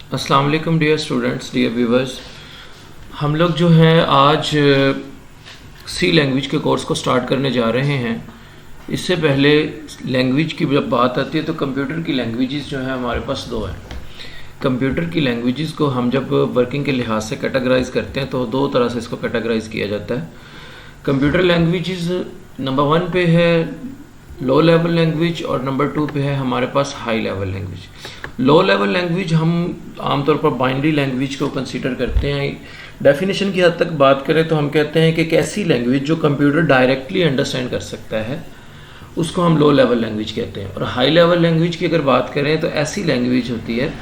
अस्सलाम वालेकुम dear students, dear viewers. हम लोग जो है आज सी लैंग्वेज के कोर्स को स्टार्ट करने जा रहे हैं। इससे पहले लैंग्वेज की जब बात आती है तो कंप्यूटर की लैंग्वेजेस जो है हमारे पास दो हैं। कंप्यूटर की लैंग्वेजेस को हम जब वर्किंग के लिहाज से कैटेगराइज करते हैं तो दो तरह से इसको कैटेगराइज किया जाता है। कंप्यूटर लैंग्वेजेस नंबर 1 पे है लो लेवल लैंग्वेज और नंबर 2 पे है हमारे पास high level language. Low level language हम आमतौर पर बाइनरी लैंग्वेज को कंसीडर करते हैं। डेफिनेशन की हद तक बात करें तो हम कहते हैं कि एक ऐसी लैंग्वेज जो कंप्यूटर डायरेक्टली अंडरस्टैंड कर सकता है उसको हम लो लेवल लैंग्वेज कहते हैं। और हाई लेवल लैंग्वेज की अगर बात करें तो ऐसी लैंग्वेज होती है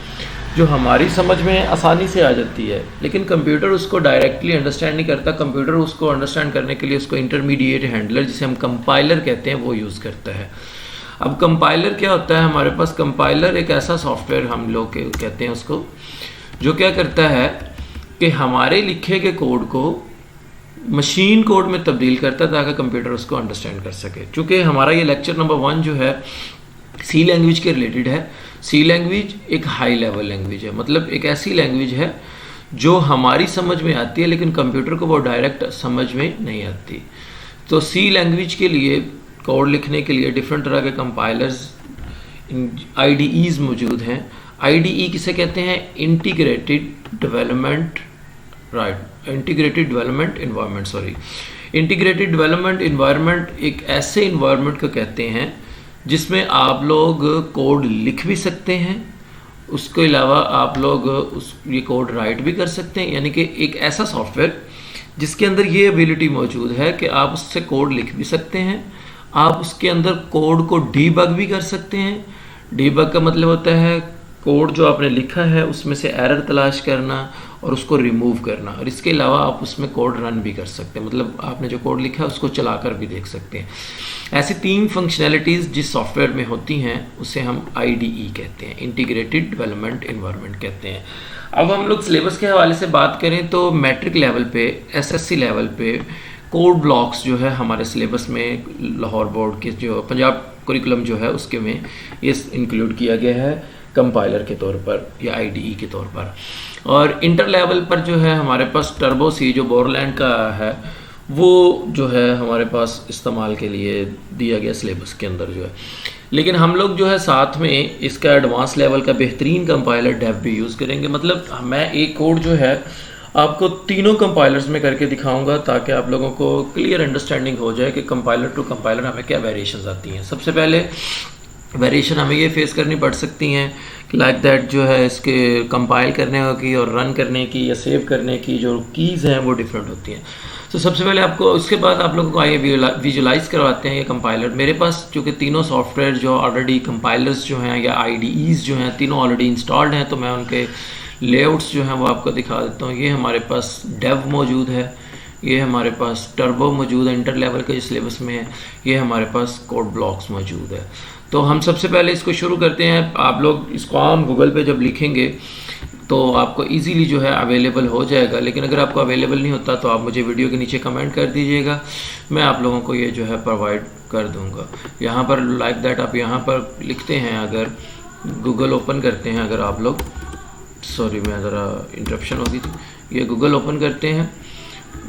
जो हमारी समझ में आसानी से आ जाती है लेकिन कंप्यूटर उसको डायरेक्टली अंडरस्टैंड नहीं करता। कंप्यूटर उसको अंडरस्टैंड करने के लिए उसको इंटरमीडिएट हैंडलर जिसे हम कंपाइलर कहते हैं वो यूज़ करता है। अब कंपाइलर क्या होता है? हमारे पास कंपाइलर एक ऐसा सॉफ्टवेयर हम लोग कहते हैं उसको, जो क्या करता है कि हमारे लिखे के कोड को मशीन कोड में तब्दील करता है ताकि कंप्यूटर उसको अंडरस्टैंड कर सके। चूँकि हमारा ये लेक्चर नंबर 1 जो है सी लैंग्वेज के रिलेटेड है। सी लैंग्वेज एक हाई लेवल लैंग्वेज है, मतलब एक ऐसी लैंग्वेज है जो हमारी समझ में आती है लेकिन कंप्यूटर को वो डायरेक्ट समझ में नहीं आती। तो सी लैंग्वेज के लिए कोड लिखने के लिए डिफरेंट तरह के कंपाइलर्स आईडीईज मौजूद हैं। आईडीई किसे कहते हैं? Integrated development environment. Integrated development environment एक ऐसे इन्वायरमेंट को कहते हैं जिसमें आप लोग कोड लिख भी सकते हैं, उसके अलावा आप लोग ये कोड राइट भी कर सकते हैं। यानी कि एक ऐसा सॉफ्टवेयर जिसके अंदर ये एबिलिटी मौजूद है कि आप उससे कोड लिख भी सकते हैं, आप उसके अंदर कोड को डीबग भी कर सकते हैं। डीबग का मतलब होता है कोड जो आपने लिखा है उसमें से एरर तलाश करना और उसको रिमूव करना, और इसके अलावा आप उसमें कोड रन भी कर सकते हैं, मतलब आपने जो कोड लिखा है उसको चलाकर भी देख सकते हैं। ऐसी 3 फंक्शनैलिटीज़ जिस सॉफ्टवेयर में होती हैं उसे हम आईडीई कहते हैं, इंटीग्रेटेड डेवलपमेंट एनवायरनमेंट कहते हैं। अब हम लोग सिलेबस के हवाले से बात करें तो मैट्रिक लेवल पे, एसएससी लेवल पे कोड ब्लॉक्स जो है हमारे सिलेबस में लाहौर बोर्ड के जो पंजाब करिकुलम जो है उसके में ये इंक्लूड किया गया है कंपाइलर के तौर पर या आईडीई के तौर पर। और इंटर लेवल पर जो है हमारे पास टर्बो सी जो बोरलैंड का है वो जो है हमारे पास इस्तेमाल के लिए दिया गया सिलेबस के अंदर जो है। लेकिन हम लोग जो है साथ में इसका एडवांस लेवल का बेहतरीन कंपाइलर डेव भी यूज़ करेंगे। मतलब मैं एक कोड जो है आपको तीनों कंपाइलर्स में करके दिखाऊंगा ताकि आप लोगों को क्लियर अंडरस्टैंडिंग हो जाए कि कंपाइलर टू कंपाइलर हमें क्या वेरिएशंस आती हैं। सबसे पहले वेरिएशन हमें ये फेस करनी पड़ सकती हैं कि लाइक दैट जो है इसके कंपाइल करने की और रन करने की या सेव करने की जो कीज़ हैं वो डिफरेंट होती हैं। तो सबसे पहले आपको उसके बाद आप लोगों को आइए विजुलाइज करवाते हैं ये कंपाइलर। मेरे पास चूँकि तीनों सॉफ्टवेयर जो ऑलरेडी कंपाइलर्स जो हैं या आईडीईज जो हैं तीनों ऑलरेडी इंस्टॉल्ड हैं तो मैं उनके लेआउट्स जो हैं वो आपको दिखा देता हूँ। ये हमारे पास डेव मौजूद है, ये हमारे पास टर्बो मौजूद है इंटर लेवल के सिलेबस में है, ये हमारे पास कोड ब्लॉक्स मौजूद है। तो हम सबसे पहले इसको शुरू करते हैं। आप लोग इसको आम गूगल पे जब लिखेंगे तो आपको इजीली जो है अवेलेबल हो जाएगा, लेकिन अगर आपको अवेलेबल नहीं होता तो आप मुझे वीडियो के नीचे कमेंट कर दीजिएगा, मैं आप लोगों को ये जो है प्रोवाइड कर दूंगा। यहाँ पर लाइक दैट आप यहाँ पर लिखते हैं, अगर गूगल ओपन करते हैं, अगर आप लोग सॉरी मैं ज़रा इंटरप्शन हो गई थी, ये गूगल ओपन करते हैं।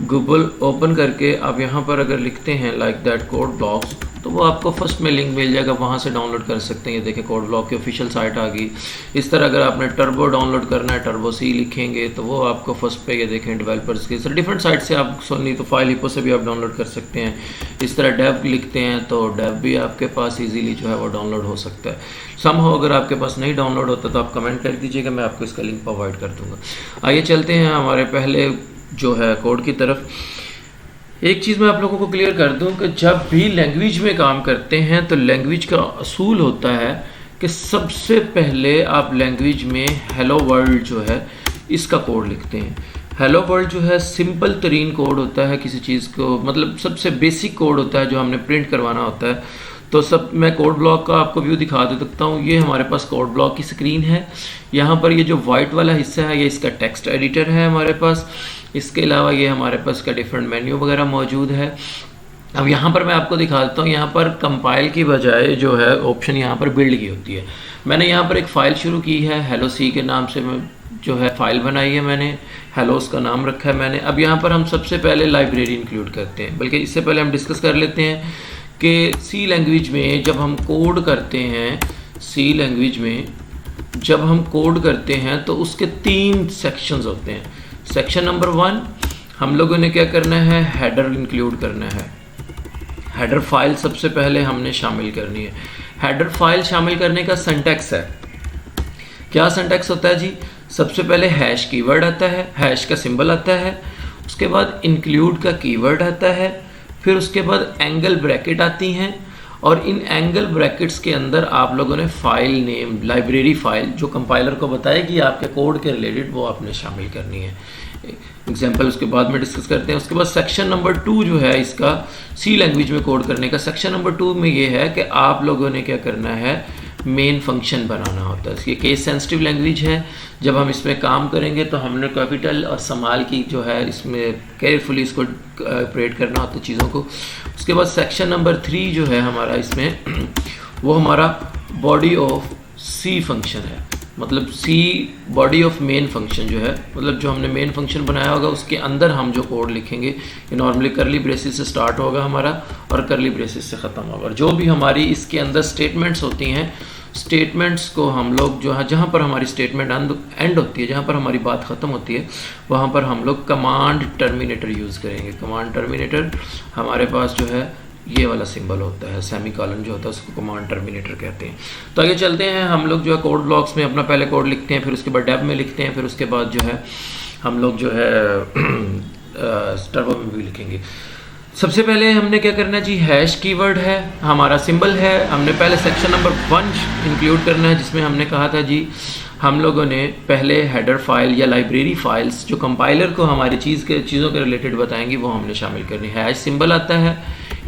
गूगल ओपन करके आप यहाँ पर अगर लिखते हैं लाइक दैट कोड ब्लॉक्स तो वो आपको फर्स्ट में लिंक मिल जाएगा, वहाँ से डाउनलोड कर सकते हैं। ये देखें कोड ब्लॉक की ऑफिशियल साइट आ गई। इस तरह अगर आपने टर्बो डाउनलोड करना है, टर्बो सी लिखेंगे तो वो आपको फर्स्ट पे ये देखें डेवलपर्स की डिफरेंट साइट से आप नहीं तो फाइल हिपो से भी आप डाउनलोड कर सकते हैं। इस तरह डेव लिखते हैं तो डेव भी आपके पास ईजीली जो है वो डाउनलोड हो सकता है। समहाउ अगर आपके पास नहीं डाउनलोड होता तो आप कमेंट कर दीजिएगा, मैं आपको इसका लिंक प्रोवाइड कर दूँगा। आइए चलते हैं हमारे पहले जो है कोड की तरफ। एक चीज़ मैं आप लोगों को क्लियर कर दूं कि जब भी लैंग्वेज में काम करते हैं तो लैंग्वेज का असूल होता है कि सबसे पहले आप लैंग्वेज में हेलो वर्ल्ड जो है इसका कोड लिखते हैं। हेलो वर्ल्ड जो है सिंपल तरीन कोड होता है किसी चीज़ को, मतलब सबसे बेसिक कोड होता है जो हमने प्रिंट करवाना होता है। तो सब मैं कोड ब्लॉक का आपको व्यू दिखा दे सकता हूँ। ये हमारे पास कोड ब्लॉक की स्क्रीन है। यहाँ पर ये जो वाइट वाला हिस्सा है ये इसका टेक्स्ट एडिटर है हमारे पास। इसके अलावा ये हमारे पास का डिफरेंट मेन्यू वगैरह मौजूद है। अब यहाँ पर मैं आपको दिखा देता हूँ, यहाँ पर कंपाइल की बजाय जो है ऑप्शन यहाँ पर बिल्ड की होती है। मैंने यहाँ पर एक फ़ाइल शुरू की है हेलो सी के नाम से, मैं जो है फाइल बनाई है मैंने, हेलोस का नाम रखा है मैंने। अब यहाँ पर हम सबसे पहले लाइब्रेरी इंक्लूड करते हैं, बल्कि इससे पहले हम डिस्कस कर लेते हैं कि सी लैंग्वेज में जब हम कोड करते हैं, सी लैंग्वेज में जब हम कोड करते हैं तो उसके 3 सेक्शंस होते हैं। सेक्शन नंबर 1 हम लोगों ने क्या करना है, हेडर इंक्लूड करना है। हेडर फाइल सबसे पहले हमने शामिल करनी है। हेडर फाइल शामिल करने का सिंटैक्स है, क्या सिंटैक्स होता है जी, सबसे पहले हैश कीवर्ड आता है, हैश का सिंबल आता है, उसके बाद इंक्लूड का कीवर्ड आता है, फिर उसके बाद एंगल ब्रैकेट आती हैं, और इन एंगल ब्रैकेट्स के अंदर आप लोगों ने फाइल नेम, लाइब्रेरी फाइल जो कंपाइलर को बताएगी आपके कोड के रिलेटेड, वो आपने शामिल करनी है। एग्जाम्पल उसके बाद में डिस्कस करते हैं। उसके बाद सेक्शन नंबर 2 जो है इसका सी लैंग्वेज में कोड करने का, सेक्शन नंबर 2 में ये है कि आप लोगों ने क्या करना है, मेन फंक्शन बनाना होता है। ये केस सेंसिटिव लैंग्वेज है, जब हम इसमें काम करेंगे तो हमने कैपिटल और स्मॉल की जो है इसमें केयरफुली इसको ऑपरेट करना होता है चीज़ों को। उसके बाद सेक्शन नंबर 3 जो है हमारा इसमें वो हमारा बॉडी ऑफ सी फंक्शन है, मतलब सी बॉडी ऑफ मेन फंक्शन जो है, मतलब जो हमने मेन फंक्शन बनाया होगा उसके अंदर हम जो कोड लिखेंगे, ये नॉर्मली करली ब्रेसिस से स्टार्ट होगा हमारा और करली ब्रेसिस से ख़त्म होगा। और जो भी हमारी इसके अंदर स्टेटमेंट्स होती हैं, स्टेटमेंट्स को हम लोग जो है, जहाँ पर हमारी स्टेटमेंट एंड होती है, जहाँ पर हमारी बात ख़त्म होती है, वहाँ पर हम लोग कमांड टर्मिनेटर यूज़ करेंगे। कमांड टर्मिनेटर हमारे पास जो है ये वाला सिंबल होता है, सेमीकोलन जो होता है उसको कमांड टर्मिनेटर कहते हैं। तो आगे चलते हैं, हम लोग जो है कोड ब्लॉक्स में अपना पहले कोड लिखते हैं, फिर उसके बाद डेव में लिखते हैं, फिर उसके बाद जो है हम लोग जो है टर्बो में भी लिखेंगे। सबसे पहले हमने क्या करना है जी, हैश कीवर्ड है, हमारा सिंबल है, हमने पहले सेक्शन नंबर 1 इंक्लूड करना है, जिसमें हमने कहा था जी हम लोगों ने पहले हेडर फाइल या लाइब्रेरी फाइल्स जो कंपाइलर को हमारी चीज़ों के रिलेटेड बताएंगी वो हमने शामिल करनी है। हैश सिंबल आता है,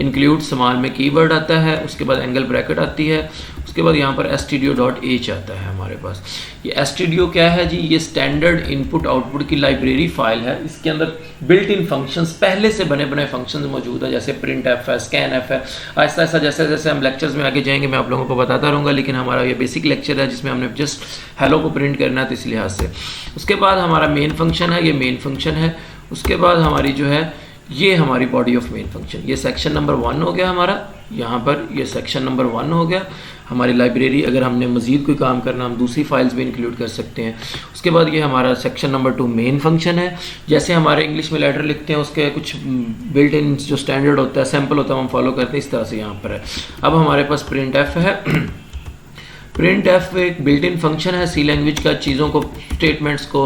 इंक्लूड स्मॉल में कीवर्ड आता है, उसके बाद एंगल ब्रैकेट आती है, उसके बाद यहाँ पर stdio.h आता है हमारे पास। ये stdio क्या है जी, ये स्टैंडर्ड इनपुट आउटपुट की लाइब्रेरी फाइल है। इसके अंदर बिल्ट इन फंक्शंस, पहले से बने बनाए फंक्शंस मौजूद है, जैसे प्रिंट एफ है, स्कैन एफ है। ऐसा ऐसा जैसे जैसे हम लेक्चर्स में आगे जाएंगे मैं आप लोगों को बताता रहूँगा, लेकिन हमारा ये बेसिक लेक्चर है जिसमें हमने जस्ट हेलो को प्रिंट करना है, तो इस लिहाज से। उसके बाद हमारा मेन फंक्शन है, ये मेन फंक्शन है। उसके बाद हमारी जो है ये हमारी बॉडी ऑफ मेन फंक्शन, ये सेक्शन नंबर 1 हो गया हमारा, यहाँ पर ये सेक्शन नंबर 1 हो गया हमारी लाइब्रेरी। अगर हमने मज़ीद कोई काम करना हम दूसरी फाइल्स भी इंक्लूड कर सकते हैं। उसके बाद ये हमारा सेक्शन नंबर 2 मेन फंक्शन है। जैसे हमारे इंग्लिश में लेटर लिखते हैं उसके कुछ बिल्ट इन जो स्टैंडर्ड होता है, सैम्पल होता है, हम फॉलो करते हैं, इस तरह से यहाँ पर है। अब हमारे पास प्रिंट एफ है। प्रिंट एफ एक बिल्ट इन फंक्शन है सी लैंग्वेज का, चीज़ों को, स्टेटमेंट्स को,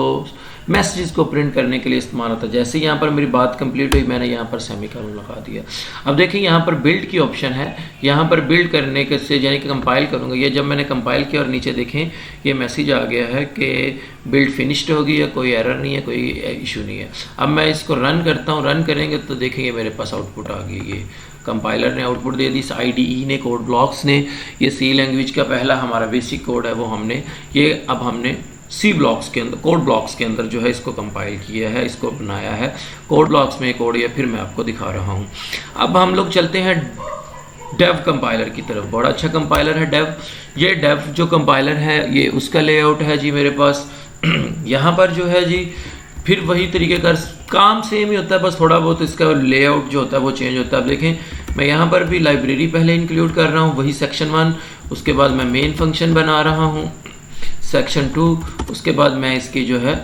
मैसेजेस को प्रिंट करने के लिए इस्तेमाल होता है। जैसे यहाँ पर मेरी बात कंप्लीट हुई, मैंने यहाँ पर सेमीकोलन लगा दिया। अब देखिए यहाँ पर बिल्ड की ऑप्शन है, यहाँ पर बिल्ड करने के से यानी कि कंपाइल करूँगा, ये जब मैंने कंपाइल किया और नीचे देखें ये मैसेज आ गया है कि बिल्ड फिनिश्ड होगी, या कोई एरर नहीं है, कोई इशू नहीं है। अब मैं इसको रन करता हूँ, रन करेंगे तो देखेंगे मेरे पास आउटपुट आ गई, ये कंपाइलर ने आउटपुट दे दी, IDE ने, कोड ब्लॉक्स ने। ये सी लैंग्वेज का पहला हमारा बेसिक कोड है वो हमने ये अब हमने सी ब्लॉक्स के अंदर, कोड ब्लॉक्स के अंदर जो है इसको कंपाइल किया है, इसको बनाया है। कोड ब्लॉक्स में कोड ये फिर मैं आपको दिखा रहा हूँ। अब हम लोग चलते हैं डेव कंपाइलर की तरफ। बड़ा अच्छा कंपाइलर है डेव। ये डेव जो कंपाइलर है ये उसका लेआउट है जी मेरे पास। यहाँ पर जो है जी फिर वही तरीके का काम सेम ही होता है, बस थोड़ा बहुत इसका लेआउट जो होता है वो चेंज होता है। अब देखें मैं यहाँ पर भी लाइब्रेरी पहले इंक्लूड कर रहा हूँ, वही सेक्शन 1। उसके बाद मैं मेन फंक्शन बना रहा हूँ सेक्शन 2। उसके बाद मैं इसकी जो है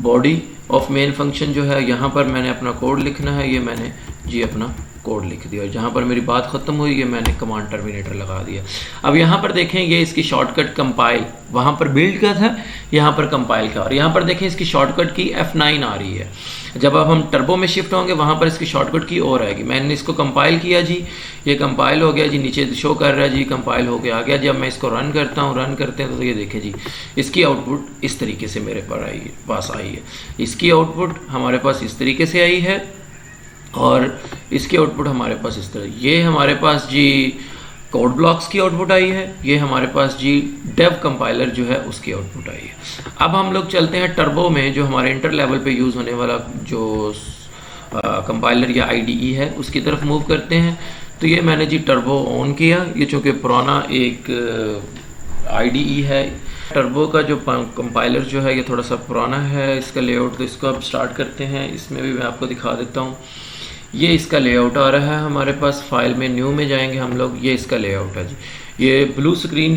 बॉडी ऑफ मेन फंक्शन जो है यहाँ पर मैंने अपना कोड लिखना है, ये मैंने जी अपना कोड लिख दिया। और जहाँ पर मेरी बात ख़त्म हुई ये मैंने कमांड टर्मिनेटर लगा दिया। अब यहाँ पर देखें ये इसकी शॉर्टकट कंपाइल, वहाँ पर बिल्ड का था, यहाँ पर कंपाइल का। और यहाँ पर देखें इसकी शॉर्टकट की F9 आ रही है। जब अब हम टर्बो में शिफ्ट होंगे वहाँ पर इसकी शॉर्टकट की और आएगी। मैंने इसको कंपाइल किया जी, ये कंपाइल हो गया जी, नीचे शो कर रहा है जी कंपाइल हो गया, आ गया। जब मैं इसको रन करता हूँ, रन करते हैं तो ये देखें जी इसकी आउटपुट इस तरीके से मेरे पास आई है। इसकी आउटपुट हमारे पास इस तरीके से आई है और इसकी आउटपुट हमारे पास इस तरह। ये हमारे पास जी कोड ब्लॉक्स की आउटपुट आई है, ये हमारे पास जी डेव कंपाइलर जो है उसकी आउटपुट आई है। अब हम लोग चलते हैं टर्बो में, जो हमारे इंटर लेवल पे यूज़ होने वाला जो कंपाइलर या IDE है उसकी तरफ मूव करते हैं। तो ये मैंने जी टर्बो ऑन किया, ये चूँकि पुराना एक IDE है टर्बो का जो कंपाइलर जो है ये थोड़ा सा पुराना है इसका लेआउट, तो इसको अब स्टार्ट करते हैं। इसमें भी मैं आपको दिखा देता हूँ। ये इसका लेआउट आ रहा है हमारे पास, फाइल में न्यू में जाएंगे हम लोग, ये इसका लेआउट है जी। ये ब्लू स्क्रीन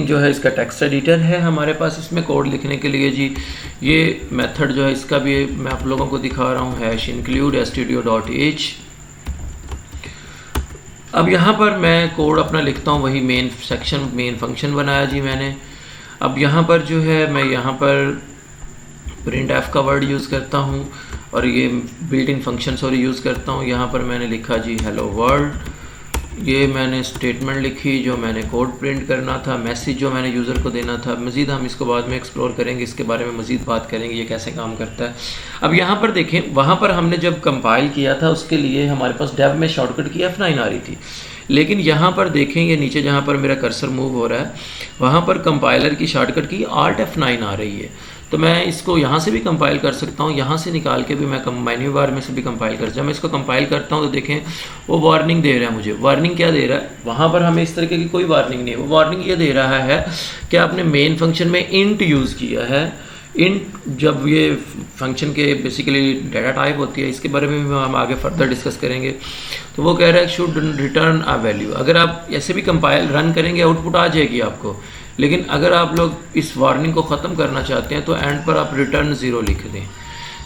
जो है इसका टेक्स्ट एडिटर है हमारे पास इसमें कोड लिखने के लिए जी। ये मेथड जो है इसका भी मैं आप लोगों को दिखा रहा हूँ, #include stdio.h। अब यहाँ पर मैं कोड अपना लिखता हूँ, वही मेन फंक्शन बनाया जी मैंने। अब यहाँ पर जो है मैं यहाँ पर printf का वर्ड यूज़ करता हूँ और ये बिल्ट इन फंक्शन यूज़ करता हूँ। यहाँ पर मैंने लिखा जी हेलो वर्ल्ड, ये मैंने स्टेटमेंट लिखी जो मैंने कोड प्रिंट करना था, मैसेज जो मैंने यूज़र को देना था। मज़ीद हम इसको बाद में एक्सप्लोर करेंगे, इसके बारे में मज़ीद बात करेंगे ये कैसे काम करता है। अब यहाँ पर देखें, वहाँ पर हमने जब कंपाइल किया था उसके लिए हमारे पास डेव में शॉर्टकट की F9 आ रही थी, लेकिन यहाँ पर देखें ये नीचे जहाँ पर मेरा कर्सर मूव हो रहा है वहाँ पर कंपाइलर की शॉर्टकट की Alt F9 आ रही है। तो मैं इसको यहाँ से भी कंपाइल कर सकता हूँ, यहाँ से निकाल के भी मैं मेन्यू बार में से भी कंपाइल कर। जब मैं इसको कंपाइल करता हूँ तो देखें वो वार्निंग दे रहा है मुझे। वार्निंग क्या दे रहा है? वहाँ पर हमें इस तरीके की कोई वार्निंग नहीं है। वो वार्निंग ये दे रहा है कि आपने मेन फंक्शन में इंट यूज़ किया है। इंट जब ये फंक्शन के बेसिकली डाटा टाइप होती है, इसके बारे में भी हम आगे फर्दर डिस्कस करेंगे। तो वो कह रहा है शुड रिटर्न अ वैल्यू। अगर आप ऐसे भी कंपाइल रन करेंगे आउटपुट आ जाएगी आपको, लेकिन अगर आप लोग इस वार्निंग को ख़त्म करना चाहते हैं तो एंड पर आप रिटर्न 0 लिख दें।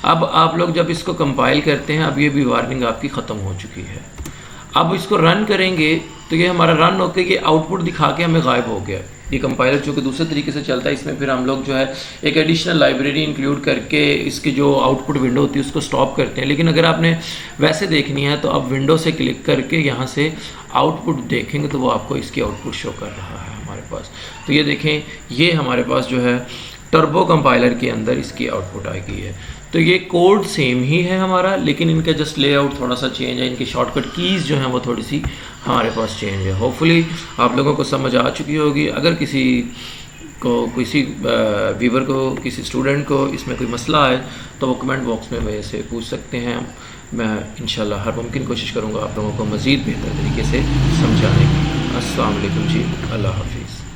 अब आप लोग जब इसको कंपाइल करते हैं, अब ये भी वार्निंग आपकी ख़त्म हो चुकी है। अब इसको रन करेंगे तो ये हमारा रन होकर ये आउटपुट दिखा के हमें गायब हो गया। ये कंपाइलर चूँकि दूसरे तरीके से चलता है, इसमें फिर हम लोग जो है एक एडिशनल लाइब्रेरी इंक्लूड करके इसकी जो आउटपुट विंडो होती है उसको स्टॉप करते हैं। लेकिन अगर आपने वैसे देखनी है तो आप विंडो से क्लिक करके यहाँ से आउटपुट देखेंगे तो वो आपको इसकी आउटपुट शो कर रहा है हमारे पास। तो ये देखें, ये हमारे पास जो है टर्बो कंपाइलर के अंदर इसकी आउटपुट आ गई है। तो ये कोड सेम ही है हमारा, लेकिन इनका जस्ट लेआउट थोड़ा सा चेंज है, इनकी शॉर्टकट कीज़ जो हैं वो थोड़ी सी हमारे पास चेंज है। होपफुली आप लोगों को समझ आ चुकी होगी। अगर किसी व्यूवर को, किसी स्टूडेंट को इसमें कोई मसला है तो वो कमेंट बॉक्स में मेरे से पूछ सकते हैं। मैं इंशाल्लाह हर मुमकिन कोशिश करूँगा आप लोगों को मज़ीद बेहतर तरीके से समझाने की। अस्सलाम वालेकुम जी, अल्लाह हाफिज़।